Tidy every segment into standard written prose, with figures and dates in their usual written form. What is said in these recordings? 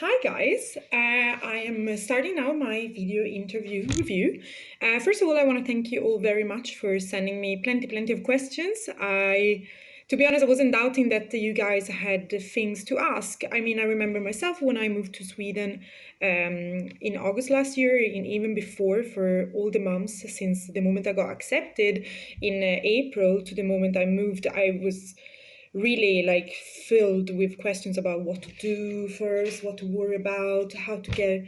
Hi guys, I am starting now my video interview review. First of all, I want to thank you all very much for sending me plenty of questions. To be honest, I wasn't doubting that you guys had things to ask. I mean, I remember myself when I moved to Sweden in August last year, and even before, for all the months since the moment I got accepted in April to the moment I moved, I was really like filled with questions about what to do first, what to worry about, how to get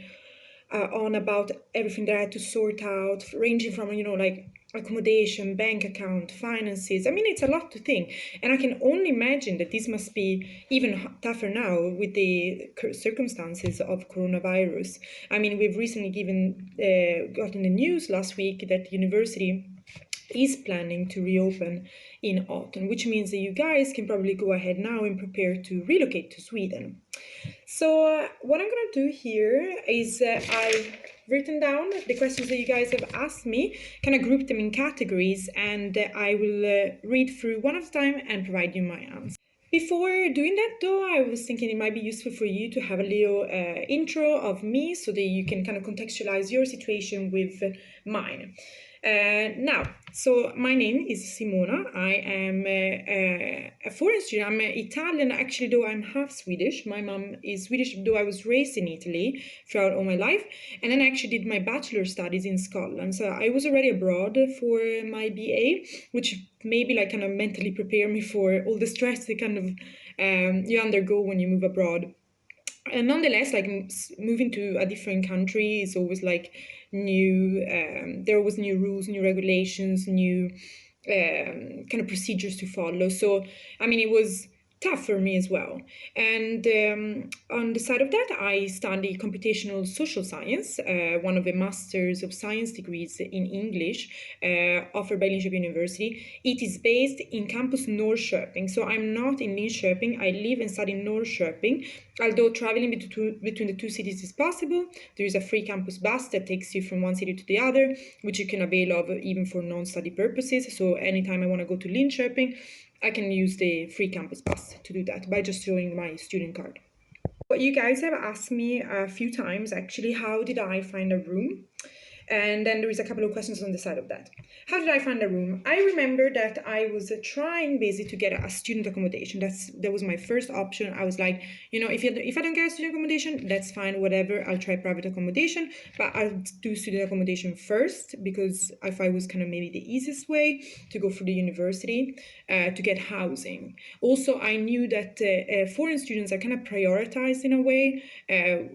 on about everything that I had to sort out, ranging from, like accommodation, bank account, finances. I mean, it's a lot to think. And I can only imagine that this must be even tougher now with the circumstances of coronavirus. I mean, we've recently gotten the news last week that the university is planning to reopen in autumn, which means that you guys can probably go ahead now and prepare to relocate to Sweden. So what I'm going to do here is I've written down the questions that you guys have asked me, kind of grouped them in categories, and I will read through one at a time and provide you my answer. Before doing that, though, I was thinking it might be useful for you to have a little intro of me so that you can kind of contextualize your situation with mine. So my name is Simona. I am a foreign student. I'm Italian, actually, though I'm half Swedish. My mom is Swedish, though I was raised in Italy throughout all my life. And then I actually did my bachelor studies in Scotland. So I was already abroad for my BA, which maybe like kind of mentally prepare me for all the stress that kind of you undergo when you move abroad. And nonetheless, like moving to a different country is always like new. There are always new rules, new regulations, new kind of procedures to follow. So, I mean, it was tough for me as well. And on the side of that, I study computational social science, one of the masters of science degrees in English offered by Linköping University. It is based in campus Norrköping. So I'm not in Linköping. I live and study in Norrköping. Although traveling between the two cities is possible, there is a free campus bus that takes you from one city to the other, which you can avail of even for non-study purposes. So anytime I want to go to Linköping, I can use the free campus bus to do that by just showing my student card. What you guys have asked me a few times, actually, how did I find a room? And then there is a couple of questions on the side of that. How did I find a room? I remember that I was trying basically to get a student accommodation. That was my first option. I was like, if I don't get a student accommodation, that's fine, whatever. I'll try private accommodation, but I'll do student accommodation first because I thought it was kind of maybe the easiest way to go for the university to get housing. Also, I knew that foreign students are kind of prioritized in a way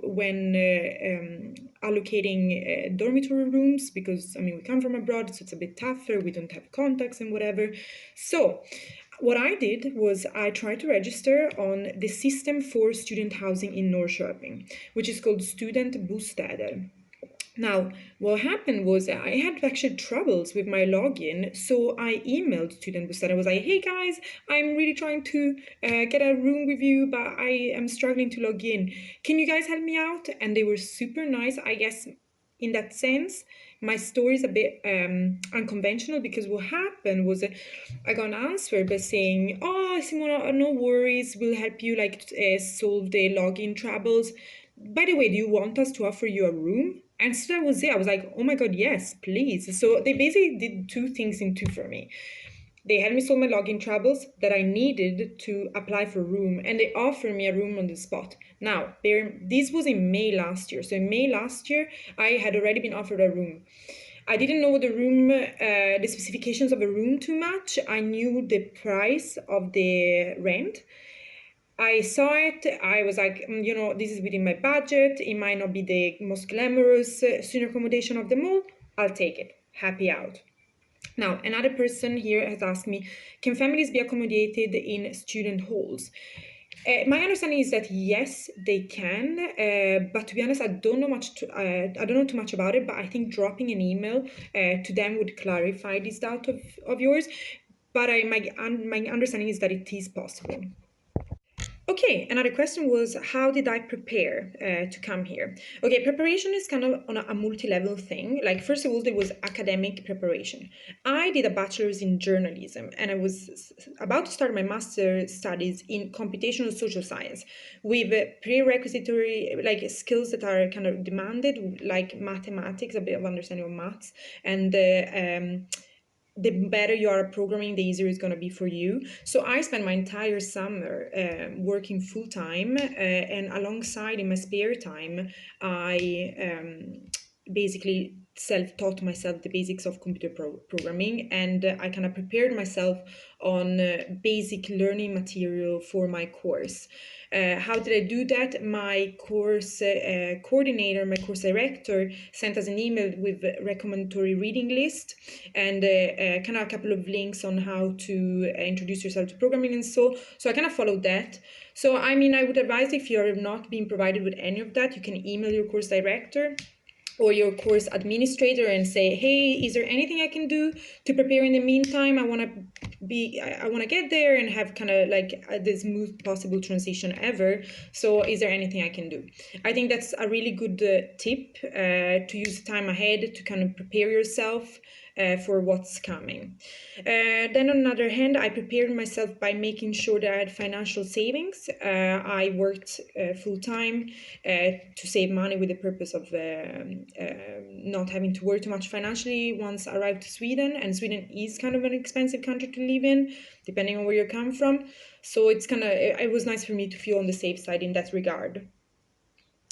when allocating dormitory rooms because, I mean, we come from abroad, so it's a bit tougher. We don't have contacts and whatever. So what I did was I tried to register on the system for student housing in Norrköping, which is called Student Bostäder. Now, what happened was I had actually troubles with my login, so I emailed Student Booster. I was like, hey guys, I'm really trying to get a room with you, but I am struggling to log in. Can you guys help me out? And they were super nice. I guess in that sense, my story is a bit unconventional because what happened was I got an answer by saying, oh, Simona, no worries, we'll help you solve the login troubles. By the way, do you want us to offer you a room? And so that was it. I was like, oh my God, yes, please. So they basically did two things in two for me. They helped me solve my login troubles that I needed to apply for a room, and they offered me a room on the spot. Now, this was in May last year. So in May last year, I had already been offered a room. I didn't know the specifications of a room too much. I knew the price of the rent. I saw it, I was like, this is within my budget. It might not be the most glamorous student accommodation of them all. I'll take it. Happy out. Now, another person here has asked me, can families be accommodated in student halls? My understanding is that yes, they can, but to be honest, I don't know too much about it. But I think dropping an email to them would clarify this doubt of yours. But my understanding is that it is possible. Okay, another question was how did I prepare to come here? Okay, preparation is kind of on a multi-level thing. Like first of all, there was academic preparation. I did a bachelor's in journalism, and I was about to start my master studies in computational social science, with prerequisitory like skills that are kind of demanded, like mathematics, a bit of understanding of maths, and the better you are at programming, the easier it's going to be for you. So I spent my entire summer working full time, and alongside in my spare time, I basically self-taught myself the basics of computer programming, and I kind of prepared myself on basic learning material for my course. How did I do that? My course coordinator, my course director, sent us an email with a recommendatory reading list and kind of a couple of links on how to introduce yourself to programming and so I kind of followed that. So I mean, I would advise, if you're not being provided with any of that, you can email your course director or your course administrator and say, hey, is there anything I can do to prepare in the meantime? I want to get there and have kind of like the smooth possible transition ever. So is there anything I can do? I think that's a really good tip, to use time ahead to kind of prepare yourself for what's coming. Then on the other hand, I prepared myself by making sure that I had financial savings. I worked full time to save money with the purpose of not having to worry too much financially once I arrived to Sweden. And Sweden is kind of an expensive country to live in, depending on where you come from. So it was nice for me to feel on the safe side in that regard.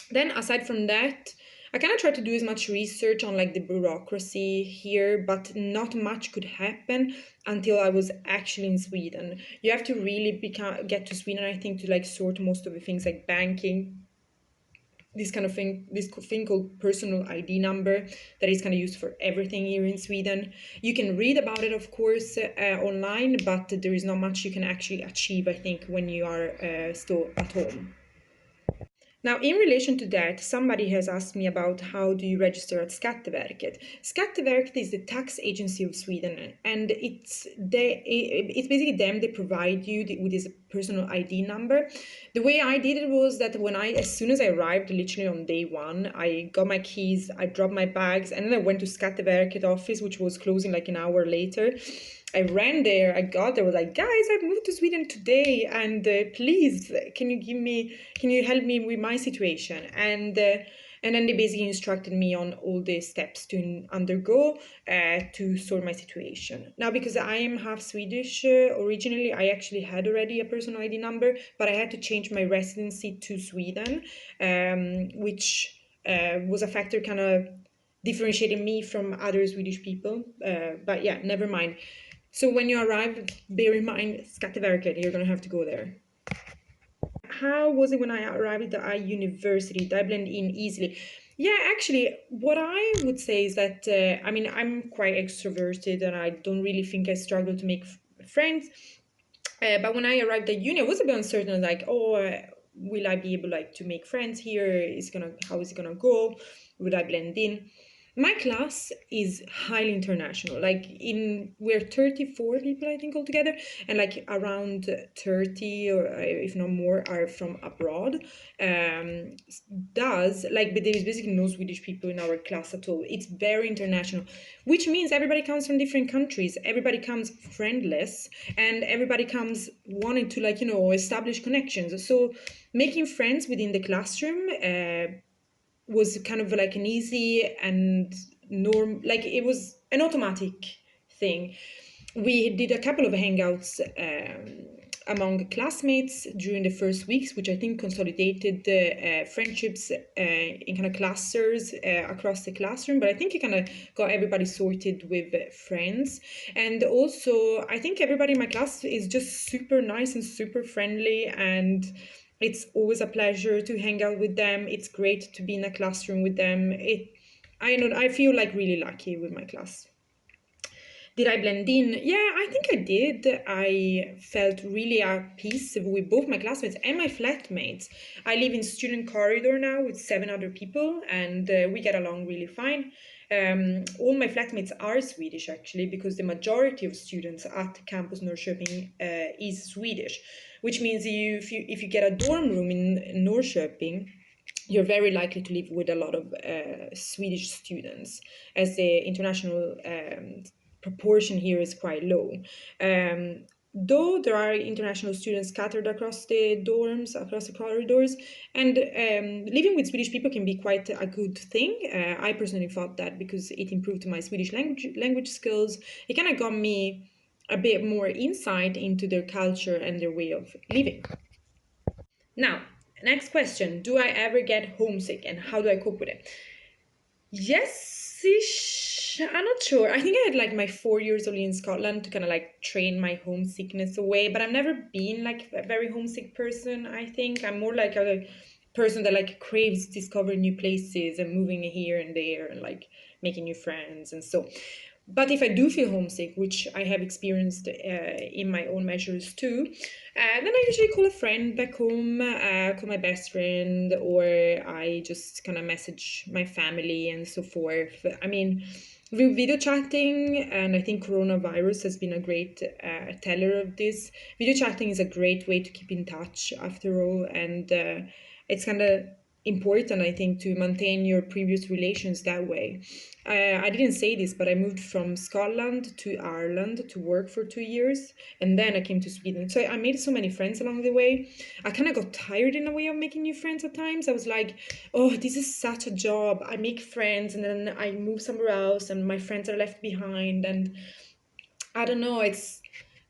Then aside from that, I kind of tried to do as much research on like the bureaucracy here, but not much could happen until I was actually in Sweden. You have to really get to Sweden, I think, to like sort most of the things like banking, this kind of thing, this thing called personal ID number that is kind of used for everything here in Sweden. You can read about it, of course, online, but there is not much you can actually achieve, I think, when you are still at home. Now, in relation to that, somebody has asked me about how do you register at Skatteverket. Skatteverket is the tax agency of Sweden, and it's basically them. They provide you with this personal ID number. The way I did it was that as soon as I arrived, literally on day one, I got my keys, I dropped my bags, and then I went to Skatteverket office, which was closing like an hour later. I ran there, I got there, was like, guys, I've moved to Sweden today, and please, can you help me with my situation? And then they basically instructed me on all the steps to undergo to sort my situation. Now, because I am half Swedish originally, I actually had already a personal ID number, but I had to change my residency to Sweden, which was a factor kind of differentiating me from other Swedish people. But yeah, never mind. So when you arrive, bear in mind Skatteverket, you're gonna have to go there. How was it when I arrived at the university? Did I blend in easily? Yeah, actually, what I would say is that I mean, I'm quite extroverted and I don't really think I struggle to make friends. But when I arrived at uni, I was a bit uncertain, like, oh, will I be able like to make friends here? How is it gonna go? Would I blend in? My class is highly international. We're 34 people, I think, altogether, and like around 30 or if not more are from abroad. Um, but there is basically no Swedish people in our class at all. It's very international, which means everybody comes from different countries. Everybody comes friendless, and everybody comes wanting to establish connections. So making friends within the classroom was kind of like an easy and like it was an automatic thing. We did a couple of hangouts among classmates during the first weeks, which I think consolidated the friendships in kind of clusters across the classroom. But I think it kind of got everybody sorted with friends. And also, I think everybody in my class is just super nice and super friendly, and it's always a pleasure to hang out with them. It's great to be in a classroom with them. I feel like really lucky with my class. Did I blend in? Yeah, I think I did. I felt really at peace with both my classmates and my flatmates. I live in student corridor now with 7 other people, and we get along really fine. All my flatmates are Swedish actually, because the majority of students at campus Norrköping is Swedish, which means if you get a dorm room in Norrköping, you're very likely to live with a lot of Swedish students, as the international proportion here is quite low. Though there are international students scattered across the dorms, across the corridors, and living with Swedish people can be quite a good thing. I personally thought that because it improved my Swedish language skills. It kind of got me a bit more insight into their culture and their way of living. Now, next question. Do I ever get homesick and how do I cope with it? Yes-ish. I'm not sure. I think I had like my 4 years only in Scotland to kind of like train my homesickness away, but I've never been like a very homesick person. I think I'm more like a person that like craves discovering new places and moving here and there and like making new friends and so. But if I do feel homesick, which I have experienced in my own measures too, then I usually call a friend back home, call my best friend, or I just kind of message my family and so forth. I mean, video chatting, and I think coronavirus has been a great teller of this. Video chatting is a great way to keep in touch, after all, and it's kind of important, I think, to maintain your previous relations that way. I didn't say this, but I moved from Scotland to Ireland to work for 2 years, and then I came to Sweden. So I made so many friends along the way. I kind of got tired in a way of making new friends at times. I was like, oh, this is such a job. I make friends, and then I move somewhere else, and my friends are left behind, and I don't know,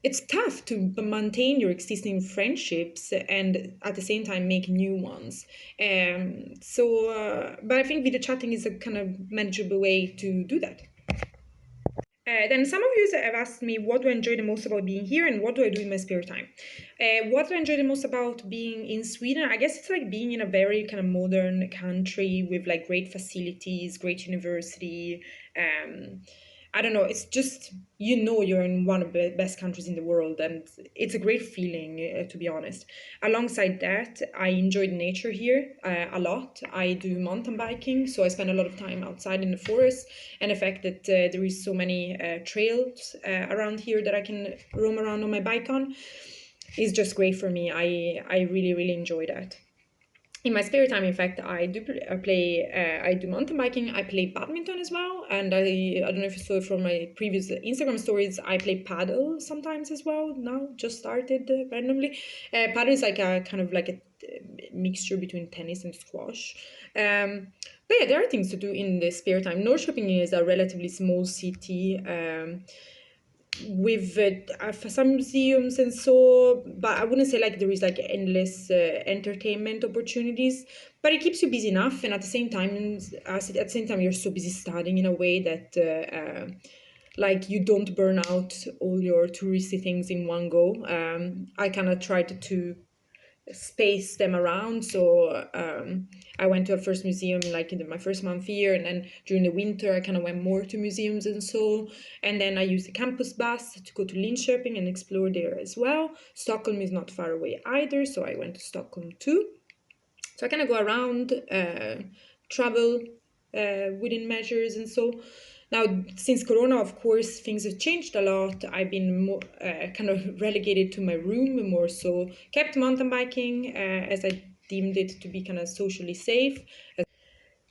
it's tough to maintain your existing friendships and at the same time make new ones. But I think video chatting is a kind of manageable way to do that. Then some of you have asked me what do I enjoy the most about being here and what do I do in my spare time. What do I enjoy the most about being in Sweden? I guess it's like being in a very kind of modern country with like great facilities, great university. Um, I don't know. It's just you're in one of the best countries in the world, and it's a great feeling, to be honest. Alongside that, I enjoy the nature here a lot. I do mountain biking, so I spend a lot of time outside in the forest, and the fact that there is so many trails around here that I can roam around on my bike on is just great for me. I really enjoy that. In my spare time, in fact, I do mountain biking. I play badminton as well, and I don't know if you saw from my previous Instagram stories. I play paddle sometimes as well. Now, just started randomly. Paddle is like a kind of like a mixture between tennis and squash. But yeah, there are things to do in the spare time. Norrköping is a relatively small city. With some museums and so, but I wouldn't say like there is like endless entertainment opportunities, but it keeps you busy enough, and at the same time, at the same time, you're so busy studying in a way that like you don't burn out all your touristy things in one go. I kind of tried to space them around. So I went to a first museum like in my first month here, and then during the winter I kind of went more to museums and so. And then I used the campus bus to go to Linköping and explore there as well. Stockholm is not far away either, so I went to Stockholm too. So I kind of go around, travel within measures and so. Now, since Corona, of course, things have changed a lot. I've been more, kind of relegated to my room more so. Kept mountain biking as I deemed it to be kind of socially safe.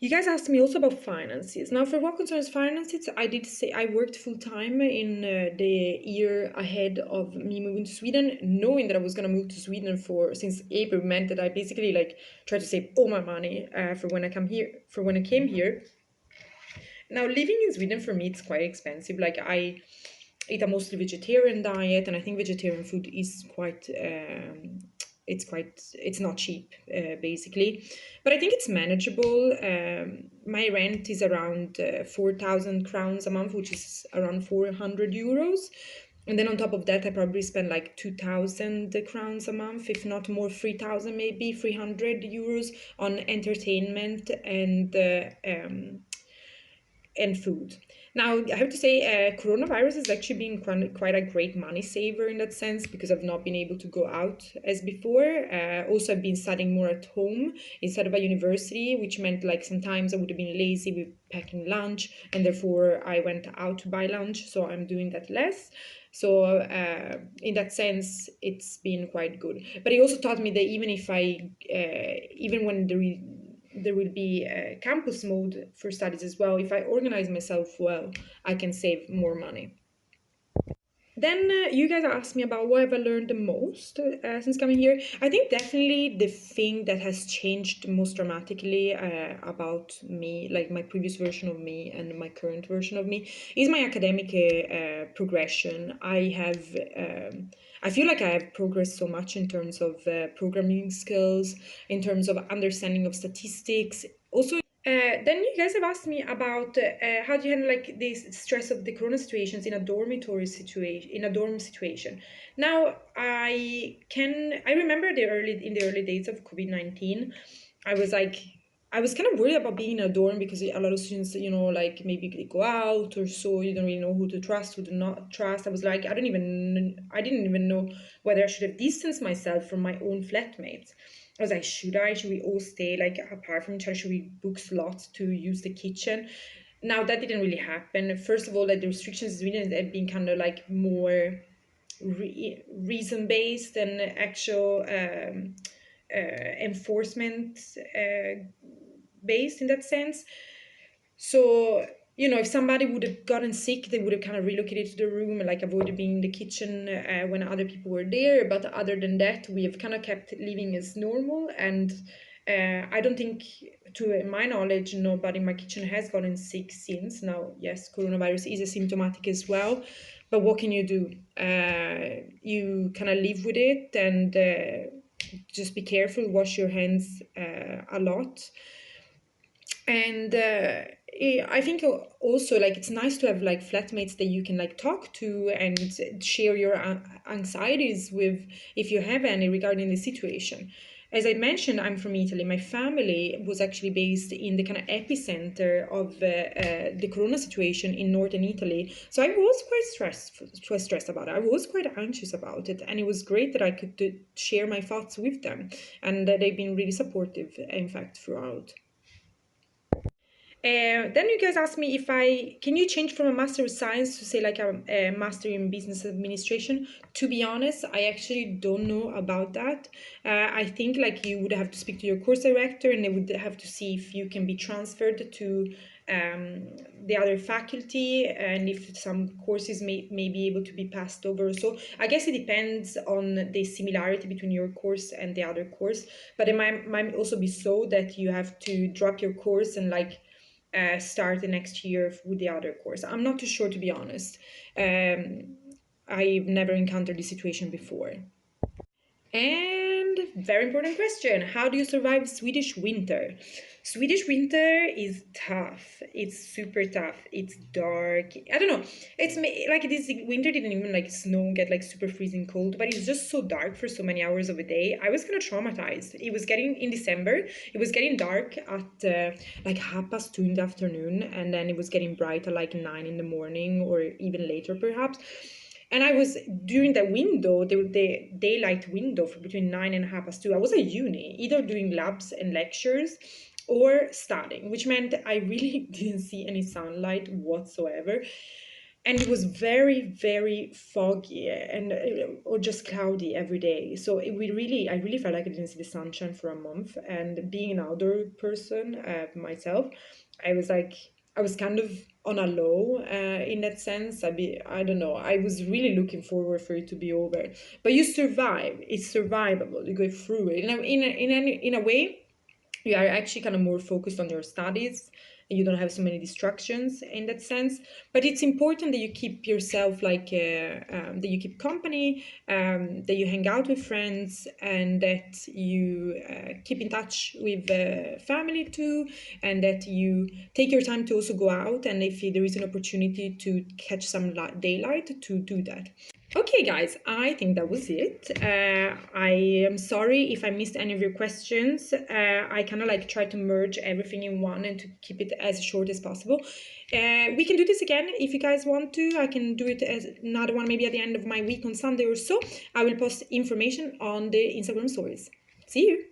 You guys asked me also about finances. Now, for what concerns finances, I did say I worked full time in the year ahead of me moving to Sweden, knowing that I was gonna move to Sweden for since April meant that I basically like tried to save all my money for when I come here. For when I came here. Now, living in Sweden for me it's quite expensive. Like I eat a mostly vegetarian diet, and I think vegetarian food is quite it's not cheap basically, but I think it's manageable. My rent is around 4,000 crowns a month, which is around 400 euros. And then on top of that, I probably spend like 2,000 crowns a month, if not more, 3,000, maybe 300 euros on entertainment and food. Now, I have to say, coronavirus has actually been quite a great money saver in that sense because I've not been able to go out as before. Also, I've been studying more at home instead of a university, which meant like sometimes I would have been lazy with packing lunch, and therefore I went out to buy lunch. So I'm doing that less. So in that sense, it's been quite good. But it also taught me that even if even when there will be campus mode for studies as well, if I organize myself well, I can save more money. Then you guys asked me about what have I learned the most since coming here. I think definitely the thing that has changed most dramatically about me, like my previous version of me and my current version of me, is my academic progression. I feel like I have progressed so much in terms of programming skills, in terms of understanding of statistics. Also, then you guys have asked me about how do you handle like this stress of the corona situations in a dormitory situation, in a dorm situation. Now I remember in the early days of COVID-19, I was like I was kind of worried about being in a dorm because a lot of students, like maybe they go out or so, you don't really know who to trust, who to not trust. I was like, I didn't even know whether I should have distanced myself from my own flatmates. I was like, should we all stay like apart from each other? Should we book slots to use the kitchen? Now that didn't really happen. First of all, like the restrictions in Sweden have been kind of like more reason based and actual enforcement based in that sense. So, if somebody would have gotten sick, they would have kind of relocated to the room and like avoided being in the kitchen when other people were there. But other than that, we have kind of kept living as normal. And I don't think, to my knowledge, nobody in my kitchen has gotten sick since. Now, yes, coronavirus is asymptomatic as well. But what can you do? You kind of live with it and just be careful, wash your hands a lot. And I think also like it's nice to have like flatmates that you can like talk to and share your anxieties with, if you have any, regarding the situation. As I mentioned, I'm from Italy. My family was actually based in the kind of epicenter of the corona situation in northern Italy. So I was quite stressed about it. I was quite anxious about it, and it was great that I could share my thoughts with them, and they've been really supportive, in fact, throughout. Then you guys asked me if I can you change from a master of science to say like a master in business administration. To be honest, I actually don't know about that. I think like you would have to speak to your course director, and they would have to see if you can be transferred to um, the other faculty, and if some courses may be able to be passed over. So I guess it depends on the similarity between your course and the other course. But it might also be so that you have to drop your course and like start the next year with the other course. I'm not too sure, to be honest. I've never encountered this situation before. And very important question: how do you survive Swedish winter? Swedish winter is tough. It's super tough. It's dark. I don't know. Like this winter didn't even like snow, get like super freezing cold, but it's just so dark for so many hours of a day. I was kind of traumatized. It was getting in December. It was getting dark at like 2:30 in the afternoon, and then it was getting bright at like 9 in the morning or even later perhaps. And I was during that window, the daylight window for between 9 and 2:30. I was at uni, either doing labs and lectures or studying, which meant I really didn't see any sunlight whatsoever. And it was very, very foggy and or just cloudy every day. So I really felt like I didn't see the sunshine for a month. And being an outdoor person myself, I was like, I was kind of on a low in that sense. I don't know. I was really looking forward for it to be over. But you survive. It's survivable. You go through it. In a way, you are actually kind of more focused on your studies. You don't have so many distractions in that sense. But it's important that you keep yourself like that you keep company, that you hang out with friends, and that you keep in touch with family too, and that you take your time to also go out, and if there is an opportunity to catch some daylight, to do that. Okay, guys, I think that was it. I am sorry if I missed any of your questions. I kind of like try to merge everything in one and to keep it as short as possible. We can do this again if you guys want to. I can do it as another one maybe at the end of my week on Sunday or so. I will post information on the Instagram stories. See you.